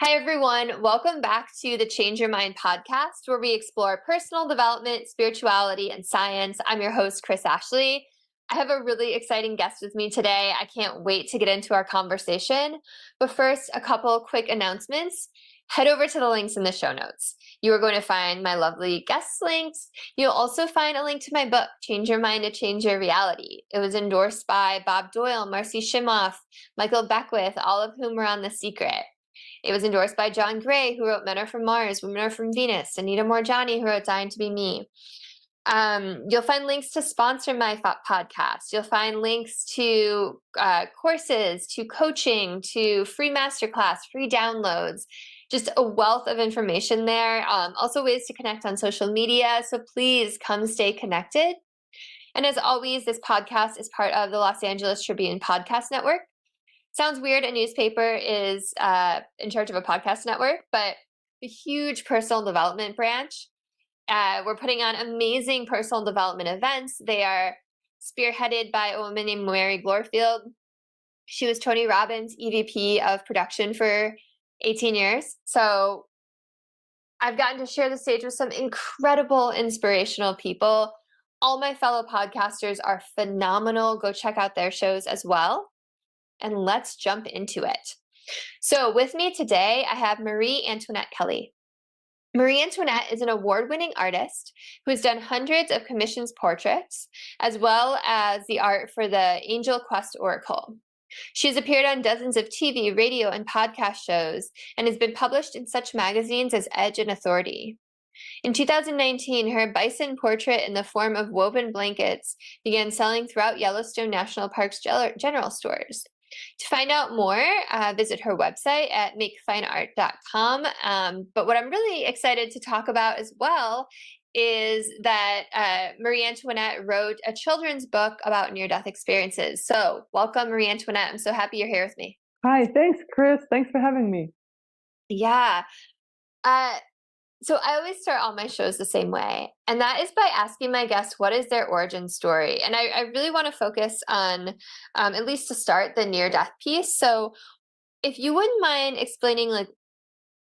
Hi, everyone. Welcome back to the Change Your Mind podcast, where we explore personal development, spirituality, and science. I'm your host, Chris Ashley. I have a really exciting guest with me today. I can't wait to get into our conversation. But first, a couple quick announcements. Head over to the links in the show notes. You are going to find my lovely guest links. You'll also find a link to my book, Change Your Mind to Change Your Reality. It was endorsed by Bob Doyle, Marcy Shimoff, Michael Beckwith, all of whom were on The Secret. It was endorsed by John Gray, who wrote Men Are From Mars, Women Are From Venus, Anita Morjani, who wrote Dying to Be Me. You'll find links to sponsor my podcast. You'll find links to courses, to coaching, to free masterclass, free downloads, just a wealth of information there. Also ways to connect on social media. So please come stay connected. And as always, this podcast is part of the Los Angeles Tribune Podcast Network. Sounds weird, a newspaper is in charge of a podcast network, but a huge personal development branch. We're putting on amazing personal development events. They are spearheaded by a woman named Mary Glorfield. She was Tony Robbins' EVP of production for 18 years. So I've gotten to share the stage with some incredible, inspirational people. All my fellow podcasters are phenomenal. Go check out their shows as well. And let's jump into it. So with me today, I have Marie Antoinette Kelley. Marie Antoinette is an award-winning artist who has done hundreds of commissioned portraits, as well as the art for the Angel Quest Oracle. She has appeared on dozens of TV, radio, and podcast shows, and has been published in such magazines as Edge and Authority. In 2019, her bison portrait in the form of woven blankets began selling throughout Yellowstone National Park's general stores. To find out more, visit her website at makefineart.com. But what I'm really excited to talk about as well is that Marie Antoinette wrote a children's book about near-death experiences. So welcome, Marie Antoinette. I'm so happy you're here with me. Hi, thanks, Chris. Thanks for having me. Yeah. So I always start all my shows the same way, and that is by asking my guests what is their origin story. And I really want to focus on, at least to start, the near-death piece. So if you wouldn't mind explaining, like,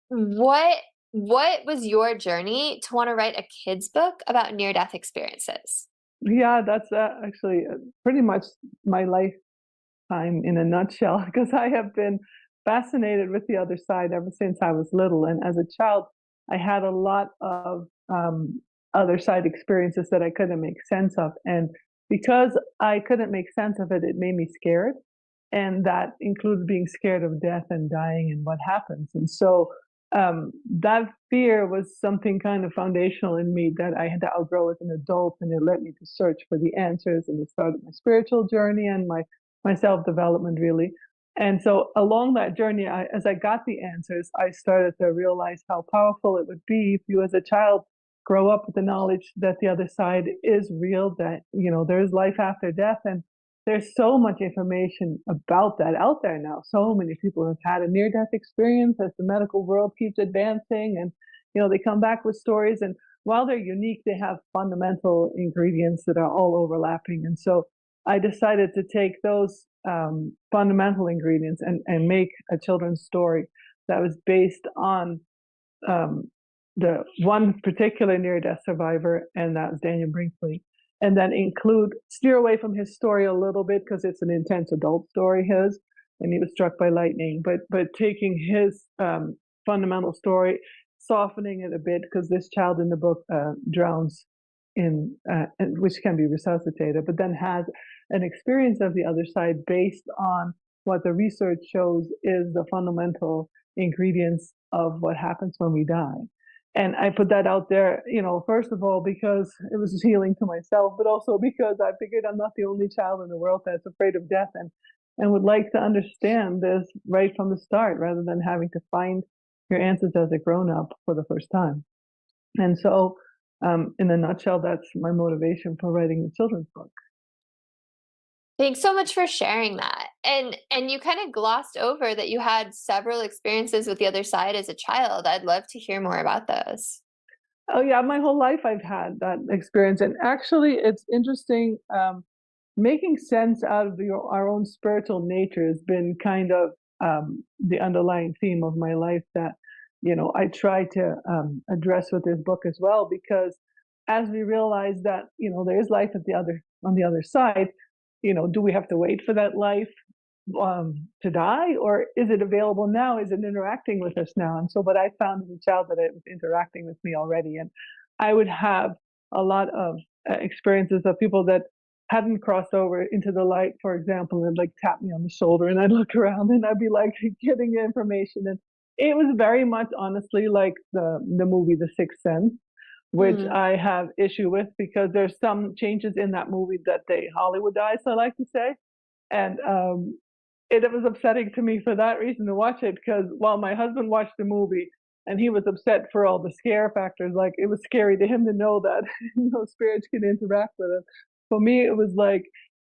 what was your journey to want to write a kid's book about near-death experiences? Yeah, that's actually pretty much my lifetime in a nutshell, because I have been fascinated with the other side ever since I was little. And as a child, I had a lot of other side experiences that I couldn't make sense of. And because I couldn't make sense of it, it made me scared. And that includes being scared of death and dying and what happens. And so that fear was something kind of foundational in me that I had to outgrow as an adult, and it led me to search for the answers, and it started my spiritual journey and my self-development, really. And so along that journey, as I got the answers, I started to realize how powerful it would be if you as a child grow up with the knowledge that the other side is real, that there is life after death. And there's so much information about that out there now. So many people have had a near-death experience as the medical world keeps advancing, and they come back with stories. And while they're unique, they have fundamental ingredients that are all overlapping. And so I decided to take those fundamental ingredients and make a children's story that was based on the one particular near-death survivor, and that was Daniel Brinkley. And then steer away from his story a little bit, because it's an intense adult story, and he was struck by lightning, but taking his fundamental story, softening it a bit, because this child in the book drowns which can be resuscitated, but then has an experience of the other side based on what the research shows is the fundamental ingredients of what happens when we die. And I put that out there, first of all, because it was healing to myself, but also because I figured I'm not the only child in the world that's afraid of death, and would like to understand this right from the start, rather than having to find your answers as a grown-up for the first time. And so, in a nutshell, that's my motivation for writing the children's book. Thanks so much for sharing that. And you kind of glossed over that you had several experiences with the other side as a child. I'd love to hear more about those. Oh yeah, my whole life I've had that experience, and actually, it's interesting. Making sense out of our own spiritual nature has been kind of the underlying theme of my life that, I try to address with this book as well, because as we realize that, there is life on the other side, do we have to wait for that life to die, or is it available now? Is it interacting with us now? And so, what I found as a child that it was interacting with me already, and I would have a lot of experiences of people that hadn't crossed over into the light, for example, and like tap me on the shoulder, and I'd look around and I'd be like getting information, and it was very much honestly like the movie The Sixth Sense, which Mm. I have issue with because there's some changes in that movie that they Hollywoodized, I like to say, and it was upsetting to me for that reason to watch it, because while my husband watched the movie and he was upset for all the scare factors, like it was scary to him to know that spirits can interact with him. For me, it was like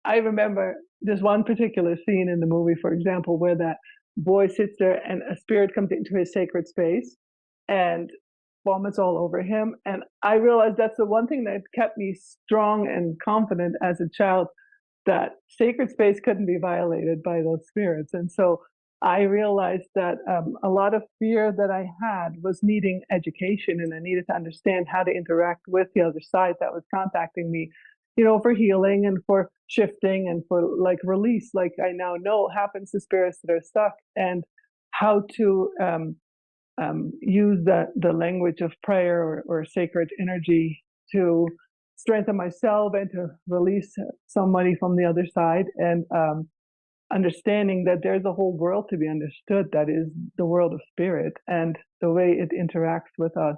I remember this one particular scene in the movie, for example, where that boy sits there and a spirit comes into his sacred space and vomits all over him. And I realized that's the one thing that kept me strong and confident as a child, that sacred space couldn't be violated by those spirits. And so I realized that a lot of fear that I had was needing education, and I needed to understand how to interact with the other side that was contacting me, for healing and for shifting and for like release, like I now know happens to spirits that are stuck, and how to use the language of prayer or sacred energy to strengthen myself and to release somebody from the other side, and understanding that there's a whole world to be understood that is the world of spirit and the way it interacts with us.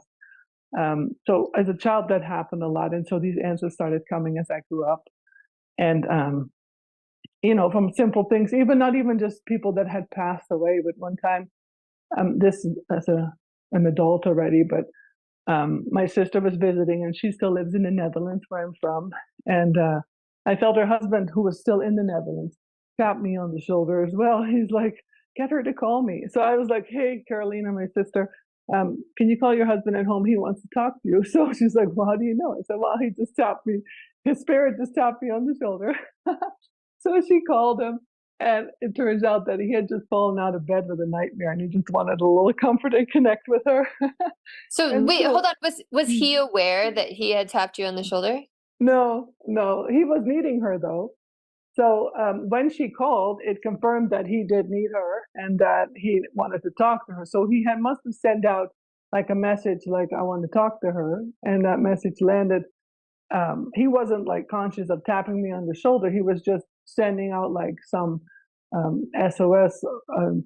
So as a child, that happened a lot, and so these answers started coming as I grew up, and from simple things, even not even just people that had passed away, but one time, this as an adult already, but my sister was visiting, and she still lives in the Netherlands, where I'm from. And I felt her husband, who was still in the Netherlands, tap me on the shoulder as well. He's like, "Get her to call me." So I was like, "Hey, Carolina, my sister, can you call your husband at home? He wants to talk to you." So she's like, "Well, how do you know?" I said, "Well, he just tapped me. His spirit just tapped me on the shoulder." So she called him, and it turns out that he had just fallen out of bed with a nightmare, and he just wanted a little comfort and connect with her. So And wait, so, hold on. Was he aware that he had tapped you on the shoulder? no, no, he was needing her though. So when she called, it confirmed that he did need her and that he wanted to talk to her. So he must have sent out like a message, like "I want to talk to her," and that message landed. He wasn't like conscious of tapping me on the shoulder. He was just sending out like some SOS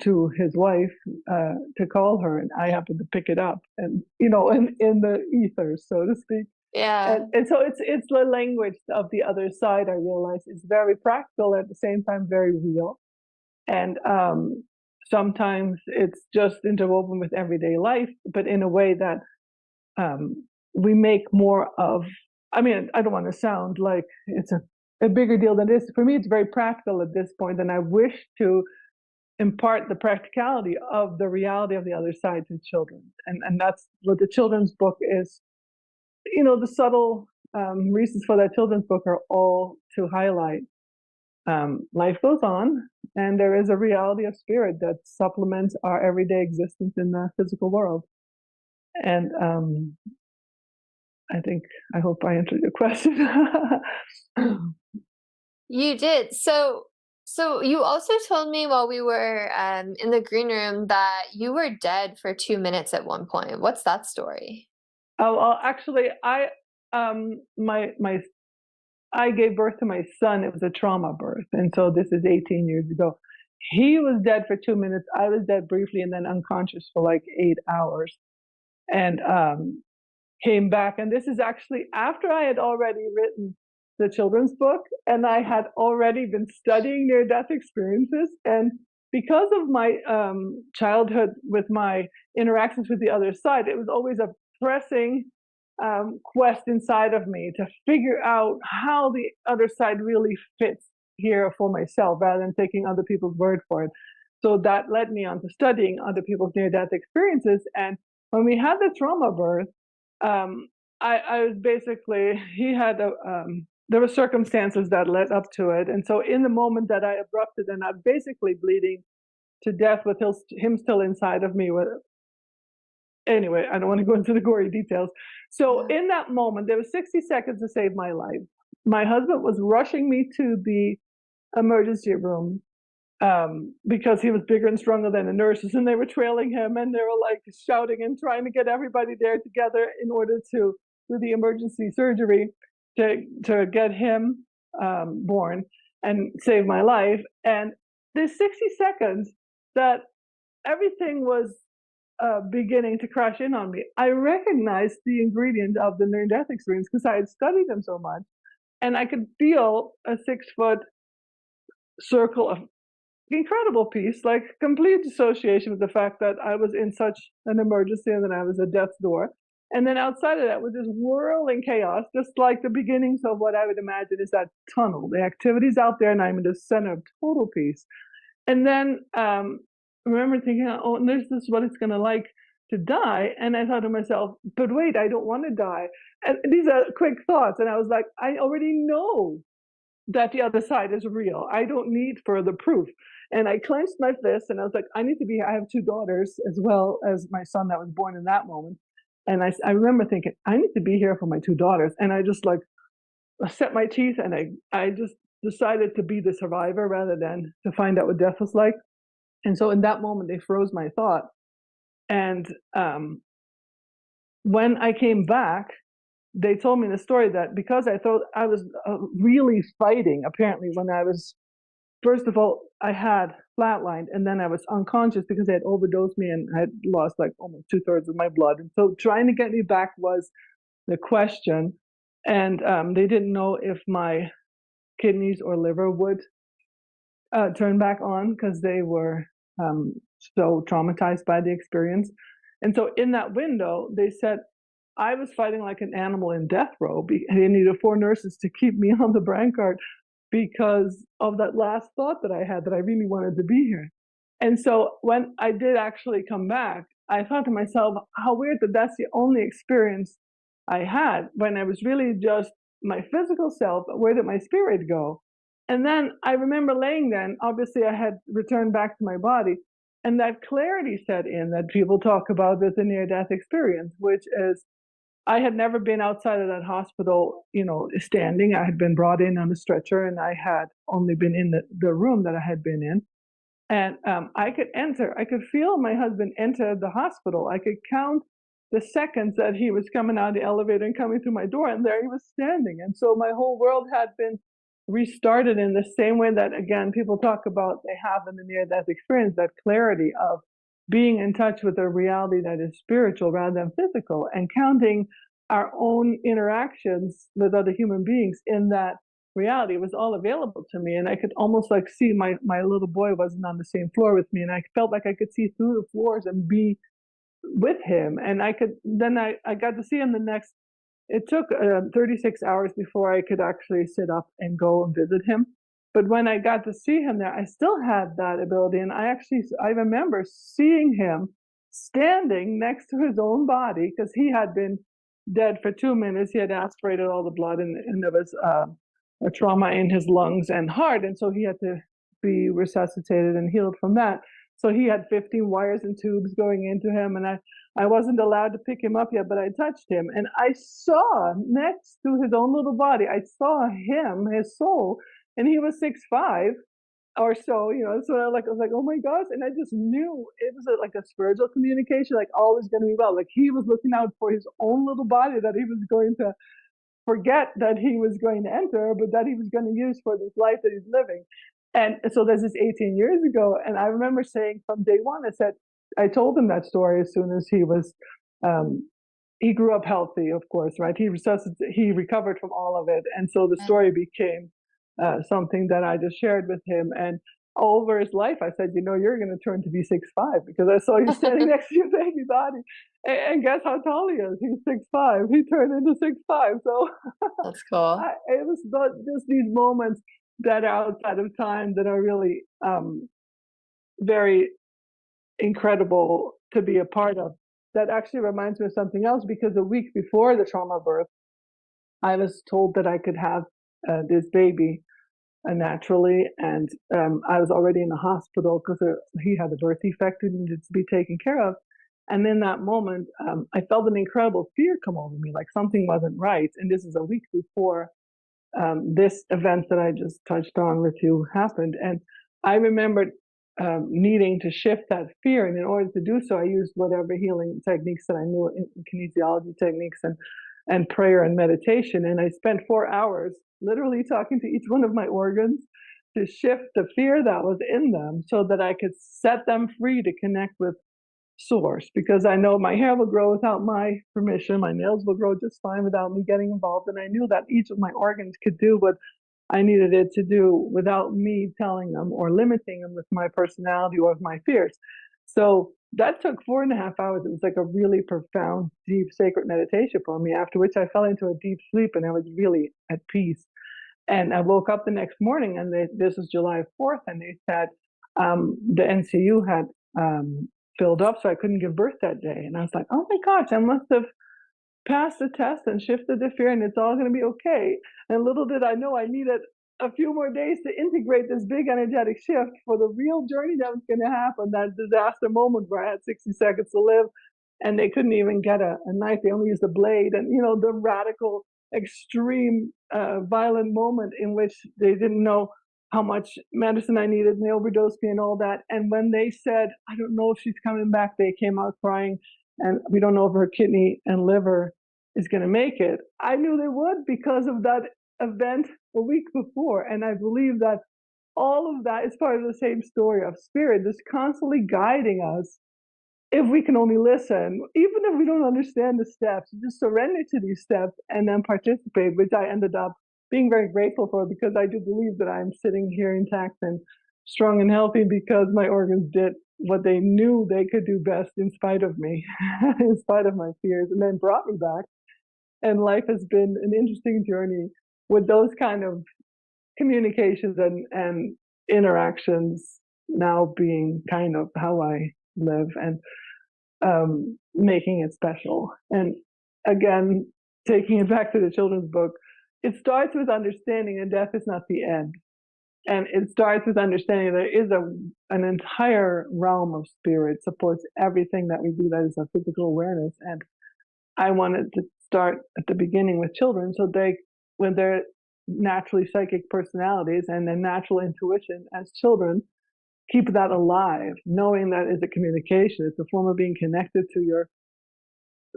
to his wife to call her, and I happened to pick it up, and in the ether, so to speak. Yeah. And so it's the language of the other side. I realize is very practical, at the same time very real, and sometimes it's just interwoven with everyday life, but in a way that we make more of. I mean, I don't want to sound like it's a bigger deal than it is. For me, it's very practical at this point, and I wish to impart the practicality of the reality of the other side to children. And that's what the children's book is. The subtle reasons for that children's book are all to highlight life goes on, and there is a reality of spirit that supplements our everyday existence in the physical world. And I hope I answered your question. You did. So you also told me while we were in the green room that you were dead for 2 minutes at one point. What's that story? Oh, well, actually, my I gave birth to my son. It was a trauma birth, and so this is 18 years ago. He was dead for 2 minutes. I was dead briefly, and then unconscious for like 8 hours, and came back. And this is actually after I had already written the children's book, and I had already been studying near-death experiences. And because of my childhood with my interactions with the other side, it was always a pressing quest inside of me to figure out how the other side really fits here for myself, rather than taking other people's word for it. So that led me on to studying other people's near-death experiences. And when we had the trauma birth, um, I was basically he had there were circumstances that led up to it, and so in the moment that I abrupted and I'm basically bleeding, to death with him still inside of me. Anyway, I don't want to go into the gory details. So Yeah. in that moment, there was 60 seconds to save my life. My husband was rushing me to the emergency room because he was bigger and stronger than the nurses, and they were trailing him, and they were like shouting and trying to get everybody there together in order to do the emergency surgery to get him born and save my life. And there's 60 seconds that everything was beginning to crash in on me. I recognized the ingredient of the near-death experience because I had studied them so much, and I could feel a 6-foot circle of incredible peace, like complete dissociation with the fact that I was in such an emergency and that I was at death's door. And then outside of that was this whirling chaos, just like the beginnings of what I would imagine is that tunnel. The activity's out there, and I'm in the center of total peace. And then I remember thinking, oh, this is what it's going to like to die. And I thought to myself, but wait, I don't want to die. And these are quick thoughts. And I was like, I already know that the other side is real. I don't need further proof. And I clenched my fist and I was like, I need to be here. I have 2 daughters as well as my son that was born in that moment. And I remember thinking, I need to be here for my 2 daughters. And I just like set my teeth and I just decided to be the survivor rather than to find out what death was like. And so in that moment, they froze my thought. And when I came back, they told me the story that because I thought I was really fighting, apparently, when I was, first of all, I had flatlined and then I was unconscious because they had overdosed me and I had lost like almost 2/3 of my blood. And so trying to get me back was the question. And they didn't know if my kidneys or liver would turn back on because they were so traumatized by the experience. And so in that window, they said, I was fighting like an animal in death row. They needed 4 nurses to keep me on the brancard because of that last thought that I had that I really wanted to be here. And so when I did actually come back, I thought to myself, how weird that that's the only experience I had when I was really just my physical self. Where did my spirit go? And then I remember laying there, and obviously I had returned back to my body. And that clarity set in that people talk about with the near death experience, which is I had never been outside of that hospital, standing. I had been brought in on a stretcher and I had only been in the room that I had been in. And I could feel my husband enter the hospital. I could count the seconds that he was coming out of the elevator and coming through my door, and there he was standing. And so my whole world had been restarted in the same way that, again, people talk about they have in the near death experience, that clarity of being in touch with a reality that is spiritual rather than physical, and counting our own interactions with other human beings in that reality. It was all available to me, and I could almost like see my little boy wasn't on the same floor with me, and I felt like I could see through the floors and be with him. And I got to see him the next. It took 36 hours before I could actually sit up and go and visit him. But when I got to see him there, I still had that ability. And I remember seeing him standing next to his own body because he had been dead for 2 minutes. He had aspirated all the blood, and there was a trauma in his lungs and heart. And so he had to be resuscitated and healed from that. So he had 15 wires and tubes going into him. And I wasn't allowed to pick him up yet, but I touched him. And I saw next to his own little body, I saw him, his soul, and he was 6'5" or so, so I was like, oh my gosh. And I just knew it was like a spiritual communication, like all is going to be well. Like he was looking out for his own little body that he was going to forget that he was going to enter, but that he was going to use for this life that he's living. And so this is 18 years ago. And I remember saying from day one, I told him that story as soon as he grew up healthy, of course, right? He recovered from all of it. And so the story became something that I just shared with him. And over his life, I said, you're going to turn to be 6'5" because I saw you standing next to your baby body. And guess how tall he is? He's 6'5". He turned into 6'5". So That's cool. it was just these moments that are outside of time that are really very incredible to be a part of. That actually reminds me of something else, because a week before the trauma birth, I was told that I could have this baby naturally. And I was already in the hospital because he had a birth defect and needed to be taken care of. And in that moment, I felt an incredible fear come over me, like something wasn't right. And this is a week before this event that I just touched on with you happened. And I remembered needing to shift that fear. And in order to do so, I used whatever healing techniques that I knew, in kinesiology techniques and prayer and meditation. And I spent 4 hours literally talking to each one of my organs to shift the fear that was in them so that I could set them free to connect with source, because I know my hair will grow without my permission, my nails will grow just fine without me getting involved, and I knew that each of my organs could do what I needed it to do without me telling them or limiting them with my personality or with my fears. So that took 4.5 hours. It was like a really profound, deep, sacred meditation for me, after which I fell into a deep sleep and I was really at peace. And I woke up the next morning, and this was July 4th, and they said the NCU had filled up, so I couldn't give birth that day. And I was like, oh my gosh, I must have passed the test and shifted the fear, and it's all going to be okay. And little did I know I needed a few more days to integrate this big energetic shift for the real journey that was going to happen, that disaster moment where I had 60 seconds to live and they couldn't even get a knife. They only used a blade. And, the radical, extreme, violent moment in which they didn't know how much medicine I needed, and they overdosed me and all that. And when they said, I don't know if she's coming back, they came out crying, and we don't know if her kidney and liver is going to make it. I knew they would because of that event a week before. And I believe that all of that is part of the same story of spirit, just constantly guiding us if we can only listen, even if we don't understand the steps, just surrender to these steps and then participate, which I ended up being very grateful for, because I do believe that I'm sitting here intact and strong and healthy because my organs did what they knew they could do best in spite of me, in spite of my fears, and then brought me back. And life has been an interesting journey with those kind of communications and interactions now being kind of how I live, and making it special. And again, taking it back to the children's book, it starts with understanding that death is not the end. And it starts with understanding there is an entire realm of spirit, supports everything that we do, that is our physical awareness. And I wanted to start at the beginning with children, so when they're naturally psychic personalities and their natural intuition as children, keep that alive, knowing that is a communication. It's a form of being connected to your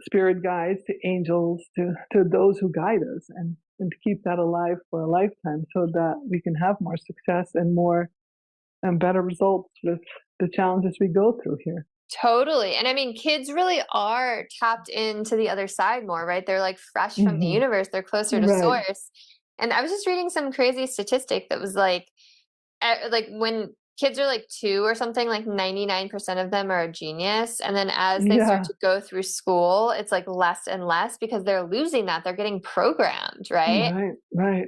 spirit guides, to angels, to those who guide us, and to keep that alive for a lifetime so that we can have more success and more and better results with the challenges we go through here. Totally. And I mean, kids really are tapped into the other side more, right? They're like fresh from the universe. They're closer to Right. source. And I was just reading some crazy statistic that was like when kids are like 2 or something, like 99% of them are a genius. And then as they start Yeah. to go through school, it's like less and less because they're losing that. They're getting programmed, right? Right. Right.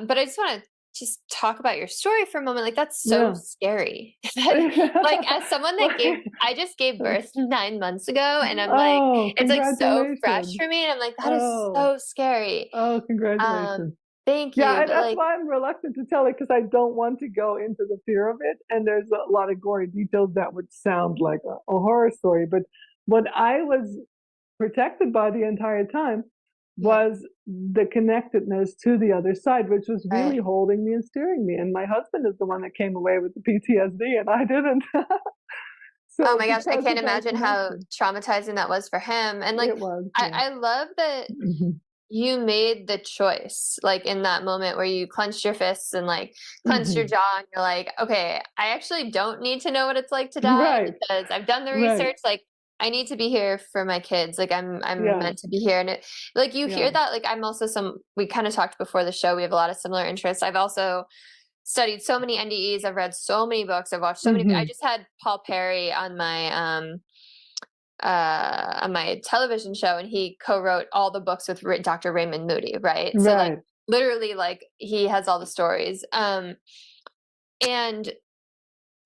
But I just want to just talk about your story for a moment. Like that's so Yeah. scary. Like as someone that I just gave birth 9 months ago, and I'm like, Oh, it's like so fresh congratulations. for me, and I'm like, that is Oh, so scary. oh, Um, congratulations. Thank Yeah, you. and But that's like, why I'm reluctant to tell it, because I don't want to go into the fear of it. And there's a lot of gory details that would sound like a horror story. But what I was protected by the entire time yeah, was the connectedness to the other side, which was really right. holding me and steering me. And my husband is the one that came away with the PTSD, and I didn't. Oh So my gosh, I because can't of that imagine how connection, traumatizing that was for him. And like, it was, I, yeah. I love that you made the choice, like in that moment where you clenched your fists and like clenched your jaw, and you're like, okay, I actually don't need to know what it's like to die Right, because I've done the right. research. Like, I need to be here for my kids. Like, I'm Yeah, meant to be here. And like you hear yeah. that. Like, I'm also we kind of talked before the show. We have a lot of similar interests. I've also studied so many NDEs. I've read so many books. I've watched so many. I Hmm. just had Paul Perry on my television show, and he co-wrote all the books with Dr. Raymond Moody, right? So like Right. literally like he has all the stories. And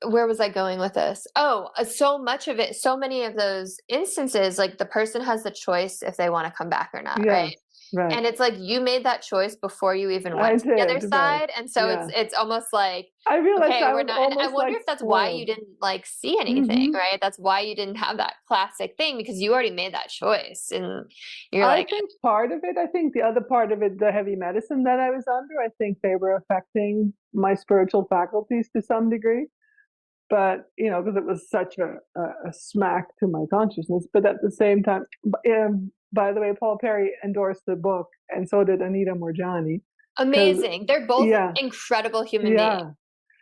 where was I going with this? Oh, so much of it, so many of those instances, like the person has the choice if they want to come back or not, Yes. right? Right. And it's like you made that choice before you even I went to the other did, right. side, and so Yeah. it's almost like, I realized okay, I we're was not, and I almost, wonder like, if that's why you spoiled. didn't, like, see anything, Mhm. right? That's why you didn't have that classic thing, because you already made that choice, and you're I like, think part of it, I think the other part of it, the heavy medicine that I was under, I think they were affecting my spiritual faculties to some degree. But, because it was such a smack to my consciousness. But at the same time, by the way, Paul Perry endorsed the book, and so did Anita Morjani. Because, amazing. They're both yeah, incredible human beings. yeah.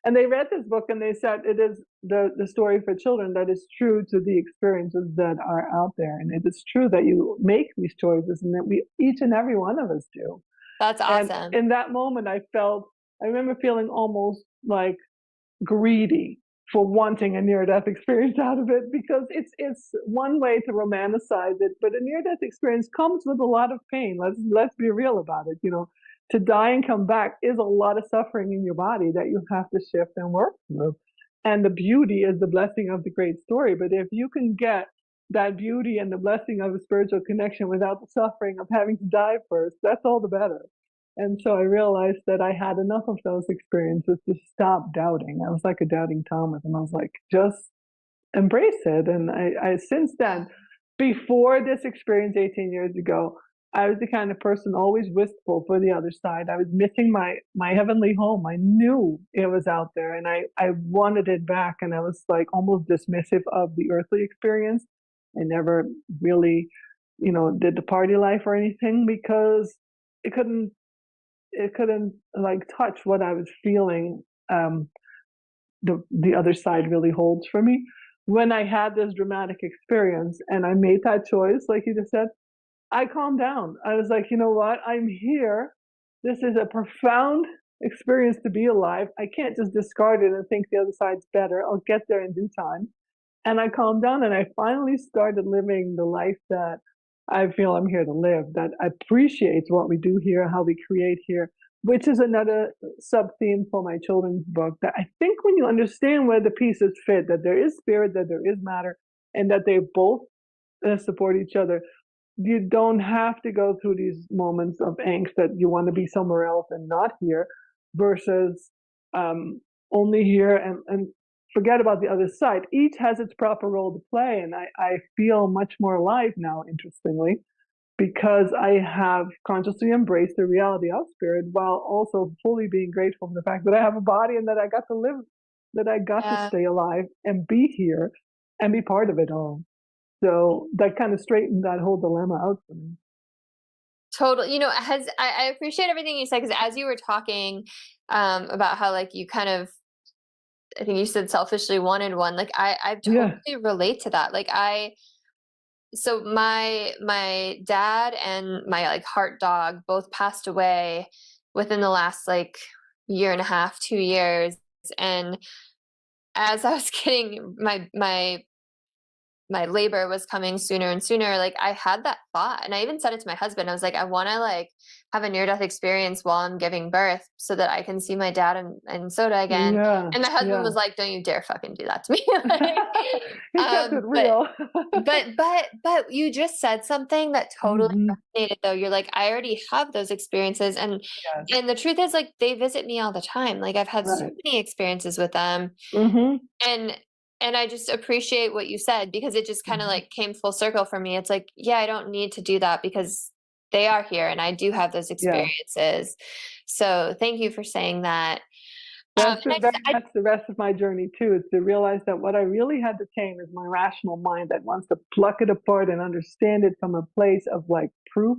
And they read this book and they said it is the story for children that is true to the experiences that are out there. And it is true that you make these choices and that we, each and every one of us do. That's And awesome. in that moment, I remember feeling almost like greedy for wanting a near death experience out of it, because it's one way to romanticize it, but a near death experience comes with a lot of pain. Let's be real about it. To die and come back is a lot of suffering in your body that you have to shift and work through. And the beauty is the blessing of the great story. But if you can get that beauty and the blessing of a spiritual connection without the suffering of having to die first, that's all the better. And so I realized that I had enough of those experiences to stop doubting. I was like a doubting Thomas, and I was like, just embrace it. And I since then, before this experience 18 years ago, I was the kind of person always wistful for the other side. I was missing my heavenly home. I knew it was out there, and I wanted it back. And I was like almost dismissive of the earthly experience. I never really, did the party life or anything, because it couldn't it couldn't like touch what I was feeling. Um, the other side really holds for me. When I had this dramatic experience and I made that choice, like you just said, I calmed down. I was like, you know what? I'm here. This is a profound experience to be alive. I can't just discard it and think the other side's better. I'll get there in due time. And I calmed down and I finally started living the life that I feel I'm here to live, that appreciates what we do here, how we create here, which is another sub theme for my children's book. That I think when you understand where the pieces fit, that there is spirit, that there is matter, and that they both support each other, you don't have to go through these moments of angst that you want to be somewhere else and not here, versus um, only here and forget about the other side. Each has its proper role to play, and I feel much more alive now, interestingly, because I have consciously embraced the reality of spirit while also fully being grateful for the fact that I have a body and that I got to live, that I got to Yeah. stay alive and be here and be part of it all. So that kind of straightened that whole dilemma out for me. Totally. I appreciate everything you said, because as you were talking about how, like, you kind of, I think you said, selfishly wanted one. Like, I Yeah. totally relate to that. Like, so my dad and my, like, heart dog both passed away within the last, like, year and a half, 2 years. And as I was getting my labor was coming sooner and sooner, like, I had that thought, and I even said it to my husband. I was like, I want to, like, have a near death experience while I'm giving birth so that I can see my dad and Soda again. Yeah. And my husband Yeah. was like, don't you dare fucking do that to me. Like, He kept it but real. but you just said something that totally Hmm. resonated, though. You're like, I already have those experiences, Yes. and the truth is, like, they visit me all the time. Like, I've had so Right. many experiences with them, Hmm. and I just appreciate what you said, because it just kind of, Hmm. like, came full circle for me. It's like, yeah, I don't need to do that because they are here and I do have those Yeah. experiences. So thank you for saying that. That's And the very much the rest of my journey too, is to realize that what I really had to tame is my rational mind that wants to pluck it apart and understand it from a place of like proof,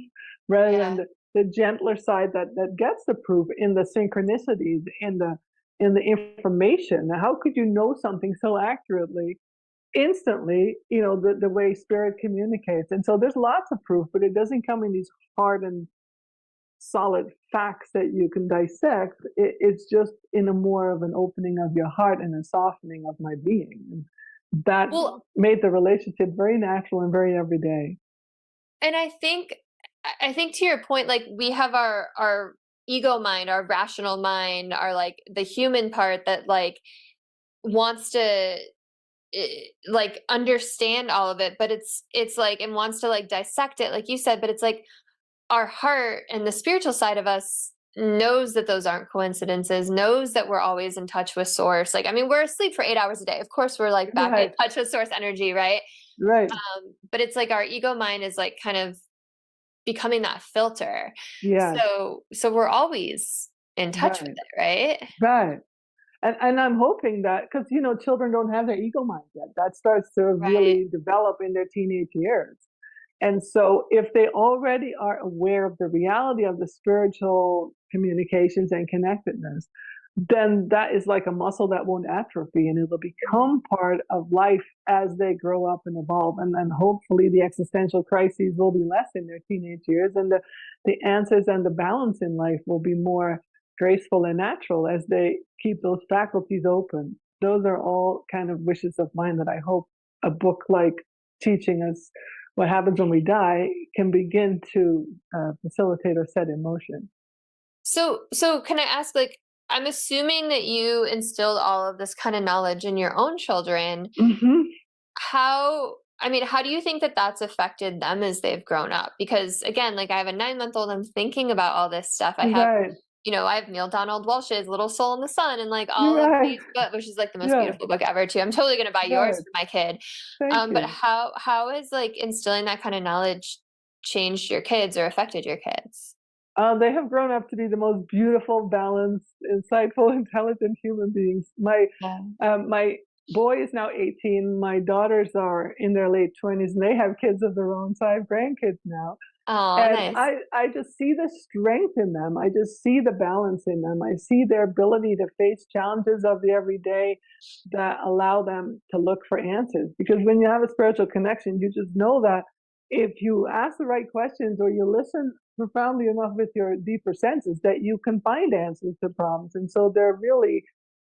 rather than yeah, the gentler side that gets the proof in the synchronicities, in the information. Now, how could you know something so accurately instantly, the way spirit communicates? And so there's lots of proof, but it doesn't come in these hard and solid facts that you can dissect. It's just in a more of an opening of your heart and a softening of my being. And that well, made the relationship very natural and very everyday. and I think to your point, like, we have our ego mind, our rational mind, our, like, the human part that, like, wants to, like, understand all of it, but it's like, and wants to, like, dissect it, like you said, but it's like, our heart and the spiritual side of us knows that those aren't coincidences, knows that we're always in touch with source. Like, I mean, we're asleep for 8 hours a day. Of course, we're like back in Right, touch with source energy, right? right. But it's like our ego mind is like kind of becoming that filter. Yes, So we're always in touch with right, it, right? right. And I'm hoping that because children don't have their ego mind yet. That starts to Right. really develop in their teenage years. And so if they already are aware of the reality of the spiritual communications and connectedness, then that is like a muscle that won't atrophy and it'll become part of life as they grow up and evolve. And then hopefully the existential crises will be less in their teenage years and the answers and the balance in life will be more graceful and natural as they keep those faculties open. Those are all kind of wishes of mine that I hope a book like teaching us what happens when we die can begin to facilitate or set in motion. So can I ask, like, I'm assuming that you instilled all of this kind of knowledge in your own children. Hmm. I mean, how do you think that that's affected them as they've grown up? Because again, like I have a 9 month old, I'm thinking about all this stuff. Right, I have Neil Donald Walsh's Little Soul in the Sun and like all of right, these books, which is like the most yeah, beautiful book ever too. I'm totally gonna buy yours right. for my kid. Thank But you. how is like instilling that kind of knowledge changed your kids or affected your kids? They have grown up to be the most beautiful, balanced, insightful, intelligent human beings. My boy is now 18. My daughters are in their late 20s, and they have kids of their own. So I have grandkids now. Oh, And nice. I just see the strength in them. I just see the balance in them. I see their ability to face challenges of the everyday that allow them to look for answers. Because when you have a spiritual connection, you just know that if you ask the right questions or you listen profoundly enough with your deeper senses, that you can find answers to problems. And so they're really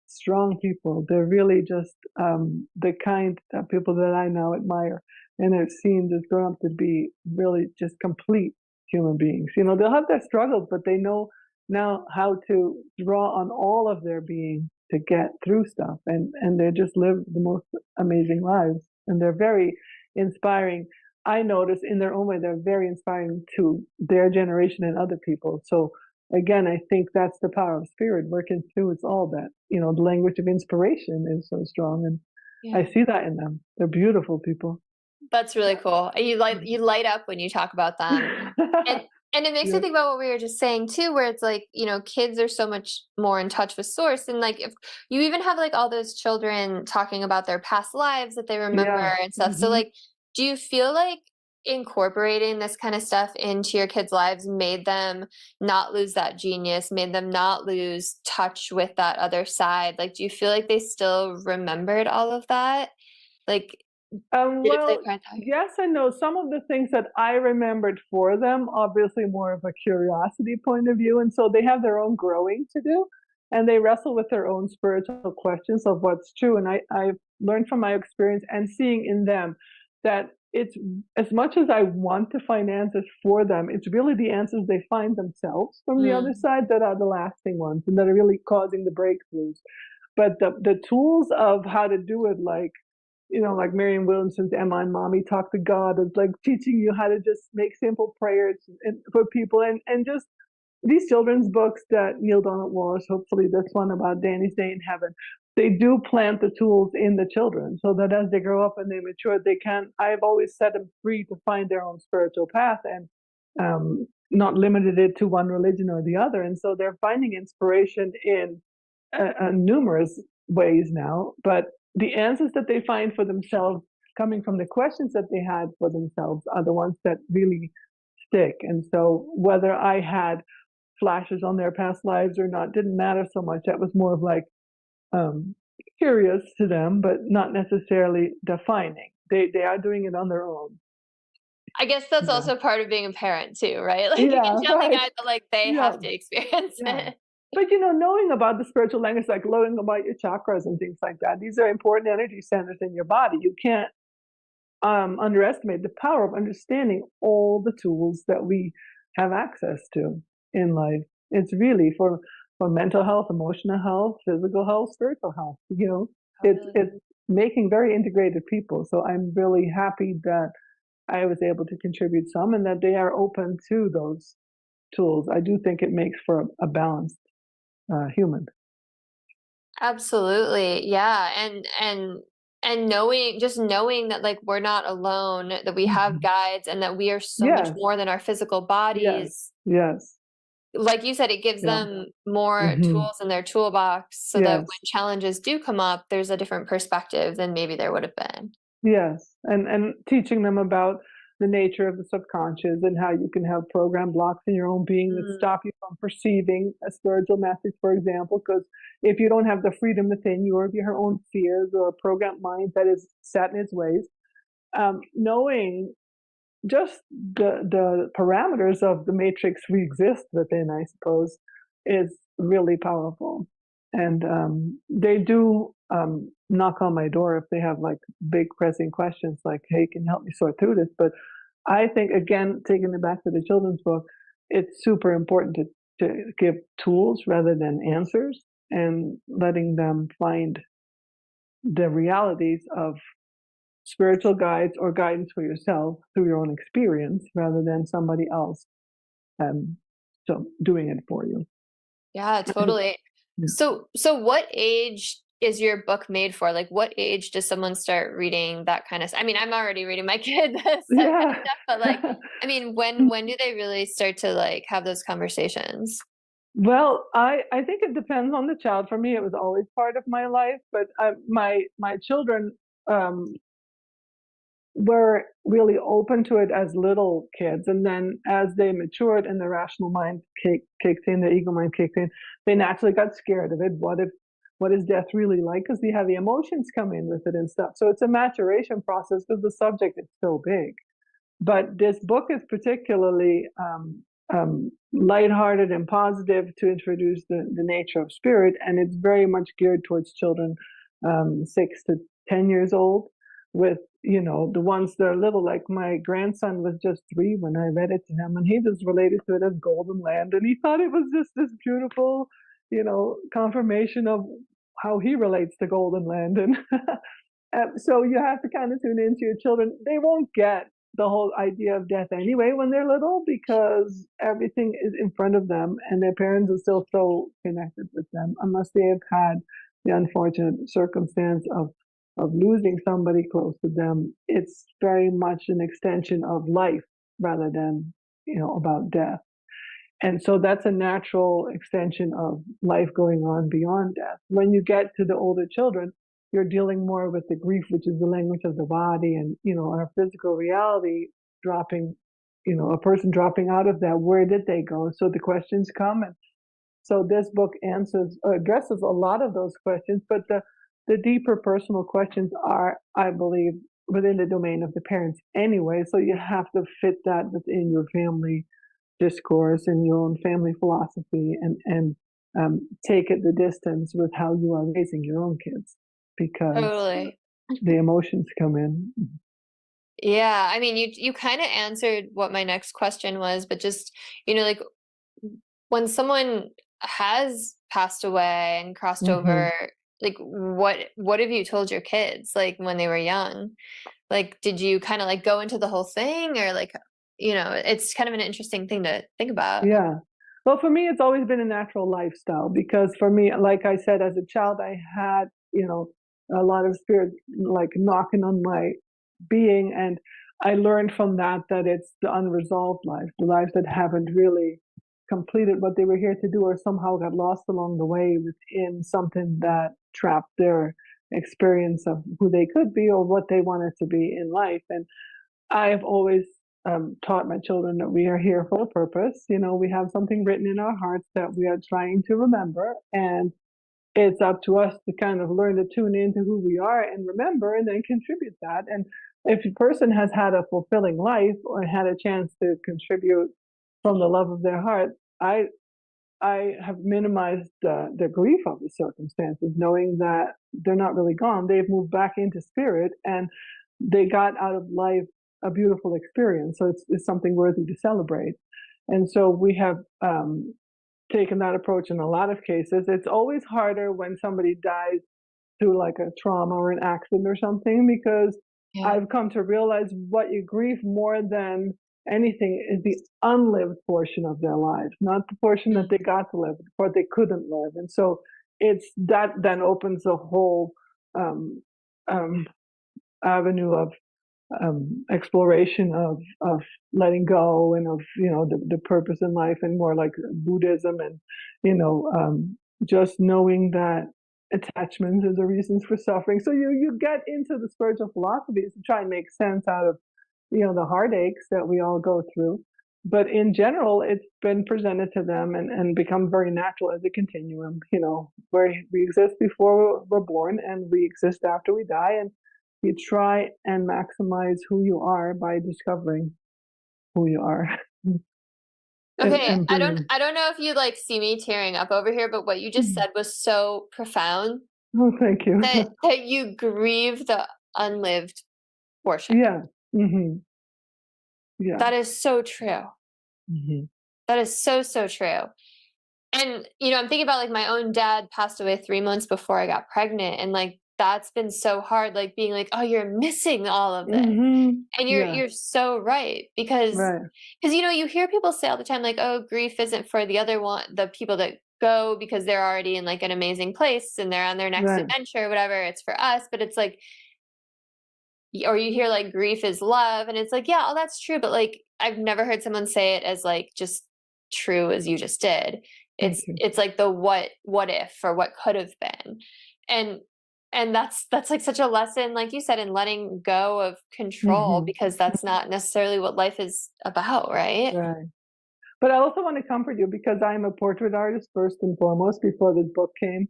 strong people. They're really just the kind of people that I now admire and have seen just grown up to be really just complete human beings. They'll have their struggles, but they know now how to draw on all of their being to get through stuff, and they just live the most amazing lives, and they're very inspiring. I notice in their own way they're very inspiring to their generation and other people. So again, I think that's the power of spirit working through us all. That the language of inspiration is so strong, and I Yeah. see that in them. They're beautiful people. That's really cool. You light up when you talk about them. And and it makes me Yeah, think about what we were just saying too, where it's like, kids are so much more in touch with source. And like if you even have like all those children talking about their past lives that they remember yeah. and stuff. So Hmm. like, do you feel like incorporating this kind of stuff into your kids' lives made them not lose that genius, made them not lose touch with that other side? Like, do you feel like they still remembered all of that? Like, did it play a Well, part? yes and no. Some of the things that I remembered for them, obviously more of a curiosity point of view, and so they have their own growing to do, and they wrestle with their own spiritual questions of what's true. And I've learned from my experience and seeing in them that it's as much as I want to find answers for them, it's really the answers they find themselves from the other Mm. side that are the lasting ones and that are really causing the breakthroughs. But the tools of how to do it, like Marianne Williamson's Emma and Mommy Talk to God is like teaching you how to just make simple prayers for people and just these children's books that Neil Donald Walsh, hopefully this one about Danny's Day in Heaven, they do plant the tools in the children so that as they grow up and they mature, they can. I've always set them free to find their own spiritual path and not limited it to one religion or the other. And so they're finding inspiration in numerous ways now, but the answers that they find for themselves coming from the questions that they had for themselves are the ones that really stick. And so whether I had flashes on their past lives or not didn't matter so much. That was more of like um, curious to them, but not necessarily defining. They are doing it on their own. I guess that's Yeah. also part of being a parent too, right? Like you can Yeah. tell the Right. guys that like they Yeah. have to experience Yeah. it. But knowing about the spiritual language, like knowing about your chakras and things like that, these are important energy centers in your body. You can't underestimate the power of understanding all the tools that we have access to in life. It's really for mental health, emotional health, physical health, spiritual health. It's Totally. making very integrated people. So I'm really happy that I was able to contribute some, and that they are open to those tools. I do think it makes for a balanced human. Absolutely. Yeah. And knowing, just knowing that like we're not alone, that we have Mhm. guides and that we are so much Yes, more than our physical yes, bodies. yes, Like you said, it gives yeah, them more hmm, tools in their toolbox so that when yes. challenges do come up, there's a different perspective than maybe there would have been. Yes, and teaching them about the nature of the subconscious and how you can have program blocks in your own being that Mm, stop you from perceiving a spiritual message, for example, because if you don't have the freedom within you or of your own fears or a programmed mind that is set in its ways, knowing just the parameters of the matrix we exist within, I suppose, is really powerful. And they do knock on my door if they have like big pressing questions, like, "Hey, can you help me sort through this?" But I think, again, taking it back to the children's book, it's super important to give tools rather than answers, and letting them find the realities of spiritual guides or guidance for yourself through your own experience rather than somebody else um, so doing it for you. yeah, totally. Yeah. So what age is your book made for? Like, what age does someone start reading that kind of I mean, I'm already reading my kids that kind of Yeah. stuff, but like, I mean, when do they really start to like have those conversations? Well, I think it depends on the child. For me, it was always part of my life, but my children um, were really open to it as little kids, and then as they matured and the rational mind kicked in, the ego mind kicked in, they naturally got scared of it. What is death really like? Because they have the emotions come in with it and stuff. So it's a maturation process because the subject is so big. But this book is particularly lighthearted and positive to introduce the nature of spirit, and it's very much geared towards children 6 to 10 years old. With the ones that are little, like my grandson was just 3 when I read it to him, and he just related to it as Golden Land, and he thought it was just this beautiful, confirmation of how he relates to Golden Land, and so you have to kind of tune into your children. They won't get the whole idea of death anyway when they're little because everything is in front of them and their parents are still so connected with them unless they have had the unfortunate circumstance of losing somebody close to them. It's very much an extension of life rather than about death. And so that's a natural extension of life going on beyond death. When you get to the older children, you're dealing more with the grief, which is the language of the body, and our physical reality dropping, a person dropping out of that. Where did they go? So the questions come, and so this book answers addresses a lot of those questions. But the deeper personal questions are, I believe, within the domain of the parents anyway. So you have to fit that within your family discourse and your own family philosophy, and take it the distance with how you are raising your own kids because Totally. the emotions come in. Yeah, I mean, you kind of answered what my next question was, but just, like when someone has passed away and crossed Hmm. over, like what have you told your kids like when they were young? Like, did you kind of like go into the whole thing or like, it's kind of an interesting thing to think about. Yeah. Well, for me, it's always been a natural lifestyle because for me, like I said, as a child, I had, a lot of spirit like knocking on my being. And I learned from that it's the unresolved life, the lives that haven't really completed what they were here to do or somehow got lost along the way within something that trapped their experience of who they could be or what they wanted to be in life. And I've always taught my children that we are here for a purpose. We have something written in our hearts that we are trying to remember, and it's up to us to kind of learn to tune into who we are and remember, and then contribute that. And if a person has had a fulfilling life or had a chance to contribute from the love of their heart, I have minimized the grief of the circumstances, knowing that they're not really gone. They've moved back into spirit, and they got out of life a beautiful experience. So it's something worthy to celebrate. And so we have taken that approach in a lot of cases. It's always harder when somebody dies through like a trauma or an accident or something because Yeah. I've come to realize what you grieve more than anything is the unlived portion of their lives, not the portion that they got to live, the part they couldn't live. And so it's that then opens a whole um, um, avenue of exploration of letting go and of the purpose in life, and more like Buddhism, and just knowing that attachment is the reasons for suffering. So you get into the spiritual philosophies to try and make sense out of the heartaches that we all go through. But in general, it's been presented to them and become very natural as a continuum, where we exist before we're born and we exist after we die. And you try and maximize who you are by discovering who you are. Okay, And I don't bringing. I don't know if you like see me tearing up over here, but what you just said was so profound Oh, thank you. that you grieve the unlived portion. Yeah. Yeah. That is so true. hmm That is so, so true. And, I'm thinking about like my own dad passed away 3 months before I got pregnant. And like that's been so hard, like being like, oh, you're missing all of this. And you're Yeah. you're so right. Because Right. you hear people say all the time, like, oh, grief isn't for the people that go because they're already in like an amazing place and they're on their next Right. adventure or whatever. It's for us. But it's like, or you hear like grief is love, and it's like, yeah, oh, that's true, but like I've never heard someone say it as like just true as you just did. Thank it's you. it's like the what if or what could have been. And that's like such a lesson, like you said, in letting go of control, hmm because that's not necessarily what life is about, right? Right. But I also want to comfort you because I'm a portrait artist first and foremost before this book came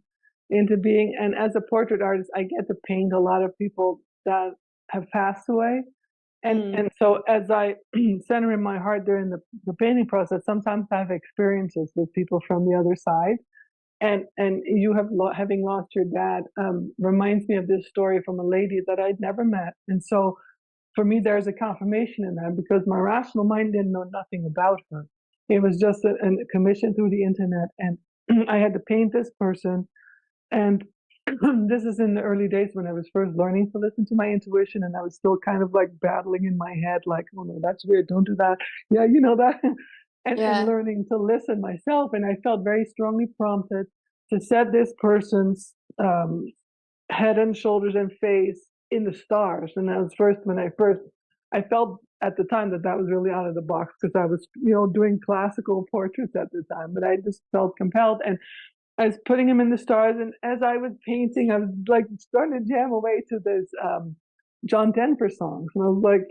into being. And as a portrait artist, I get to paint a lot of people that have passed away. And Mm. and so as I center in my heart during the painting process, sometimes I have experiences with people from the other side. And you having lost your dad reminds me of this story from a lady that I'd never met. And so for me, there's a confirmation in that because my rational mind didn't know nothing about her. It was just a commission through the internet, and I had to paint this person. And this is in the early days when I was first learning to listen to my intuition, and I was still kind of like battling in my head, like, oh no, that's weird, don't do that. Yeah, you know that. And Yeah. learning to listen myself. And I felt very strongly prompted to set this person's head and shoulders and face in the stars. And that was I felt at the time that that was really out of the box because I was, doing classical portraits at the time, but I just felt compelled. And I was putting him in the stars. And as I was painting, I was like starting to jam away to this John Denver songs. And I was like,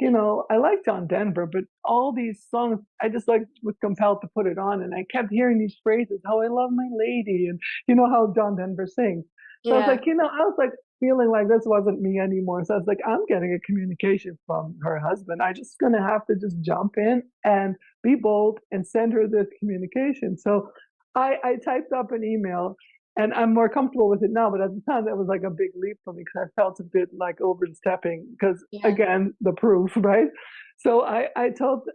I like John Denver, but all these songs, I just like was compelled to put it on. And I kept hearing these phrases, how I love my lady, and how John Denver sings. So I was Yeah. like, I was like feeling like this wasn't me anymore. So I was like, I'm getting a communication from her husband. I just gonna have to just jump in and be bold and send her this communication. So I typed up an email, and I'm more comfortable with it now. But at the time, that was like a big leap for me because I felt a bit like overstepping because, Yeah. again, the proof, right? So I typed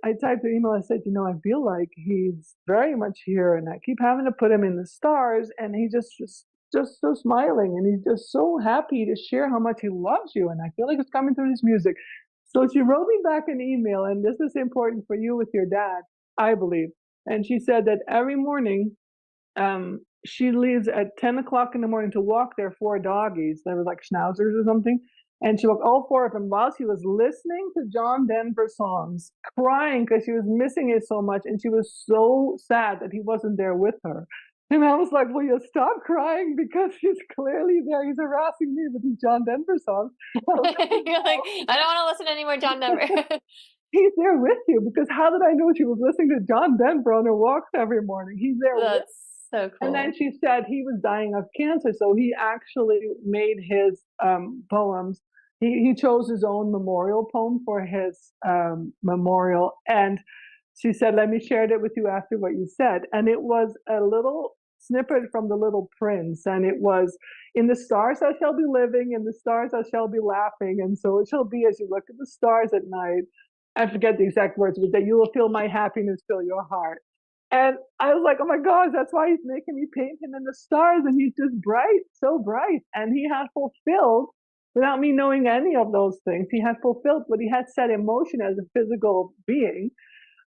an email. I said, I feel like he's very much here, and I keep having to put him in the stars, and he just so smiling, and he's just so happy to share how much he loves you, and I feel like it's coming through his music. So she wrote me back an email, and this is important for you with your dad, I believe. And she said that every morning she leaves at 10 o'clock in the morning to walk their four doggies. They were like schnauzers or something. And she walked all four of them while she was listening to John Denver songs, crying because she was missing it so much. And she was so sad that he wasn't there with her. And I was like, will you stop crying? Because he's clearly there. He's harassing me with his John Denver songs. You're like, I don't want to listen to any more John Denver. He's there with you because how did I know she was listening to John Denver on her walks every morning? He's there with. That's so And then cool. she said he was dying of cancer, so he actually made his poems. He chose his own memorial poem for his memorial, and she said, "Let me share it with you after what you said." And it was a little snippet from The Little Prince, and it was, "In the stars I shall be living, in the stars I shall be laughing, and so it shall be as you look at the stars at night." I forget the exact words, but that you will feel my happiness fill your heart. And I was like, oh my gosh, that's why he's making me paint him in the stars. And he's just bright, so bright. And he has fulfilled without me knowing any of those things. He had fulfilled what he had set in motion as a physical being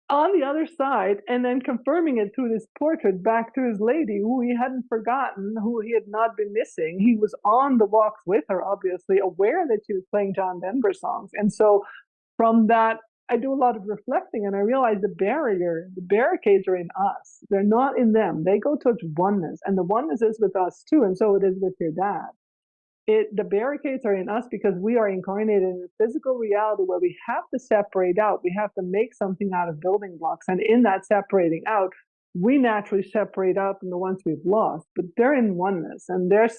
on the other side, and then confirming it through this portrait back to his lady, who he hadn't forgotten, who he had not been missing. He was on the walks with her, obviously, aware that she was playing John Denver songs. And so from that, I do a lot of reflecting, and I realize the barricades are in us. They're not in them. They go towards oneness, and the oneness is with us too, and so it is with your dad. The barricades are in us because we are incarnated in a physical reality where we have to separate out. We have to make something out of building blocks, and in that separating out, we naturally separate out from the ones we've lost. But they're in oneness, and they're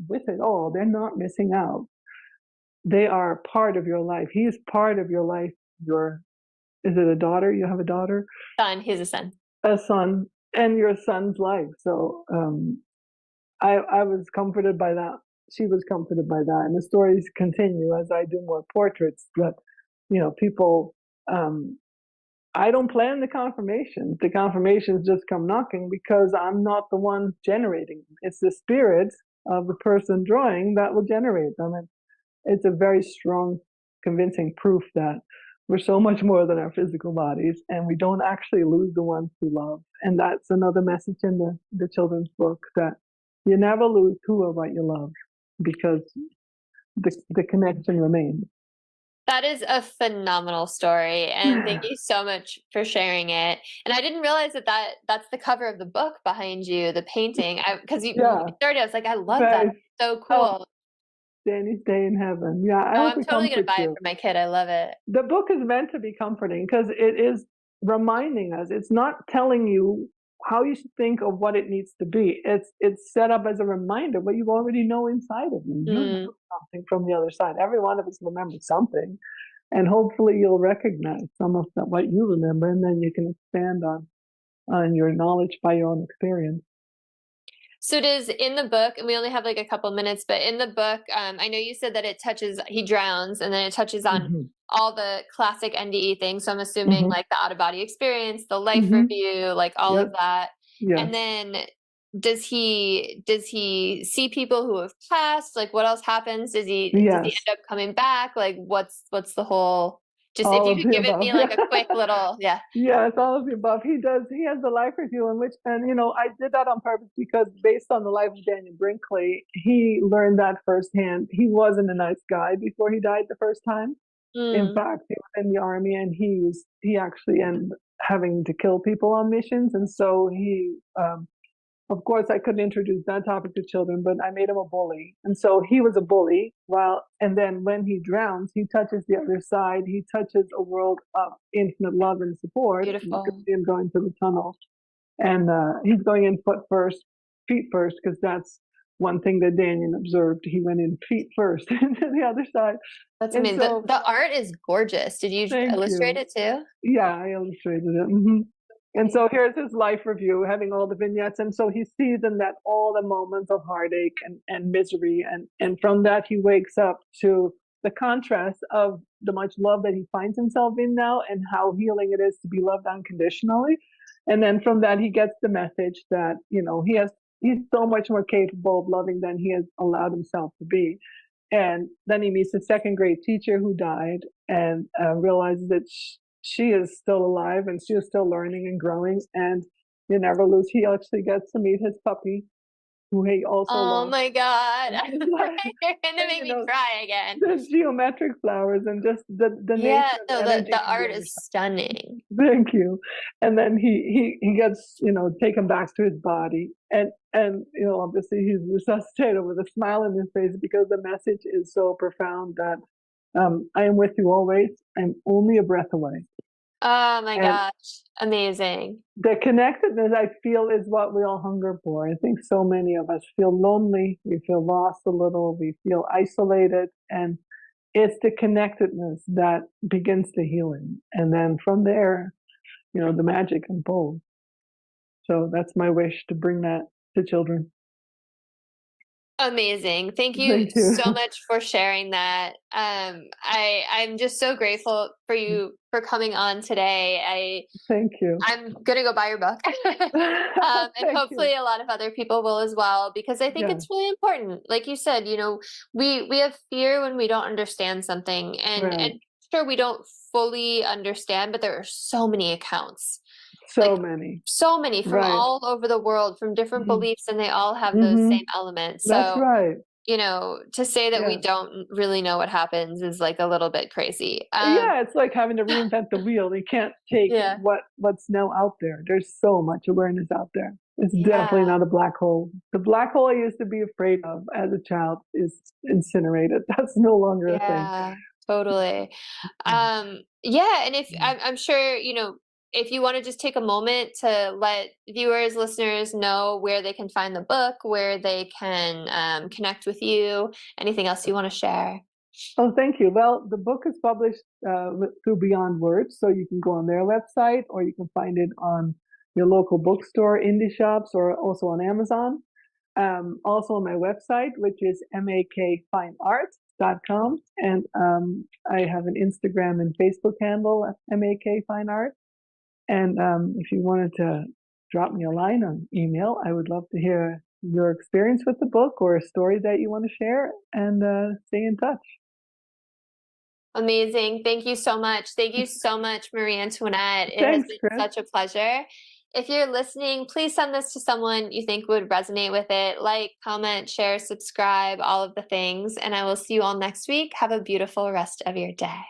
with it all. They're not missing out. They are part of your life. He is part of your life. Is it a daughter? You have a daughter? Son, he's a son. A son, and your son's life. So I was comforted by that. She was comforted by that. And the stories continue as I do more portraits. But, people, I don't plan the confirmations. The confirmations just come knocking because I'm not the one generating them. It's the spirit of the person drawing that will generate them. And it's a very strong, convincing proof that we're so much more than our physical bodies, and we don't actually lose the ones we love. And that's another message in the children's book, that you never lose who or what you love, because the connection remains. That is a phenomenal story, and thank you so much for sharing it. And I didn't realize that's the cover of the book behind you, the painting. Because you started, I was like, I love that. It's so cool. Danny's Day in Heaven. Yeah, I hope I'm totally gonna buy it for my kid. I love it. The book is meant to be comforting because it is reminding us. It's not telling you how you should think of what it needs to be. It's set up as a reminder what you already know inside of you. You know something from the other side. Every one of us remembers something, and hopefully you'll recognize some of what you remember, and then you can expand on your knowledge by your own experience. So does in the book, and we only have like a couple minutes, but in the book, I know you said that he drowns, and then it touches on all the classic NDE things. So I'm assuming like the out of body experience, the life review, like all of that. Yeah. And then does he see people who have passed? Like what else happens? Does he end up coming back? Like what's the whole? Just if you could give it me like a quick little, Yeah, it's all of the above. He has the life review in which, and I did that on purpose because based on the life of Daniel Brinkley, he learned that firsthand. He wasn't a nice guy before he died the first time. In fact, he was in the army, and he actually ended up having to kill people on missions, and so he of course, I couldn't introduce that topic to children, but I made him a bully. And so he was a bully. And then when he drowns, he touches the other side. He touches a world of infinite love and support. Beautiful. You can see him going through the tunnel. And he's going in feet first, because that's one thing that Daniel observed. He went in feet first into the other side. That's amazing. So, the art is gorgeous. Did you illustrate it too? Yeah, I illustrated it. And so here's his life review, having all the vignettes. And so he sees in that all the moments of heartache and misery. And from that, he wakes up to the contrast of the much love that he finds himself in now, and how healing it is to be loved unconditionally. And then from that, he gets the message that, he's so much more capable of loving than he has allowed himself to be. And then he meets a second grade teacher who died, and realizes that she is still alive, and she is still learning and growing, and you never lose. He actually gets to meet his puppy, who he also lost. My God. You're gonna make me cry again. The geometric flowers and just the nature of energy. The art is stunning. Thank you. And then he gets, taken back to his body, and obviously he's resuscitated with a smile on his face, because the message is so profound that I am with you always. I'm only a breath away. Oh my gosh. Amazing. The connectedness, I feel, is what we all hunger for. I think so many of us feel lonely. We feel lost a little. We feel isolated. And it's the connectedness that begins the healing. And then from there, the magic unfolds. So that's my wish, to bring that to children. Amazing. Thank you Thank you. so much for sharing that. I'm just so grateful for you for coming on today. Thank you. I'm gonna go buy your book. And Thank you. hopefully a lot of other people will as well, because I think Yeah, it's really important. Like you said, we have fear when we don't understand something, and right. sure, we don't fully understand, but there are so many accounts, So like many. so many from Right. all over the world, from different Mhm. beliefs, and they all have those Mhm. same elements. That's So, right. to say that we Yeah. don't really know what happens is like a little bit crazy. Yeah, it's like having to reinvent the wheel. You can't take Yeah. what's now out there. There's so much awareness out there. It's definitely Yeah. not a black hole. The black hole I used to be afraid of as a child is incinerated. That's no longer a thing. Yeah, totally. Mm, Yeah, and if mm. I'm sure, if you want to just take a moment to let viewers, listeners know where they can find the book, where they can connect with you, anything else you want to share. Oh, thank you. Well, the book is published through Beyond Words, so you can go on their website or you can find it on your local bookstore, indie shops, or also on Amazon. Also on my website, which is makfineart.com. And I have an Instagram and Facebook handle at makfineart. And if you wanted to drop me a line on email, I would love to hear your experience with the book or a story that you want to share, and stay in touch. Amazing. Thank you so much. Thank you so much, Marie Antoinette. It has Thanks, been Chris. such a pleasure. If you're listening, please send this to someone you think would resonate with it. Like, comment, share, subscribe, all of the things. And I will see you all next week. Have a beautiful rest of your day.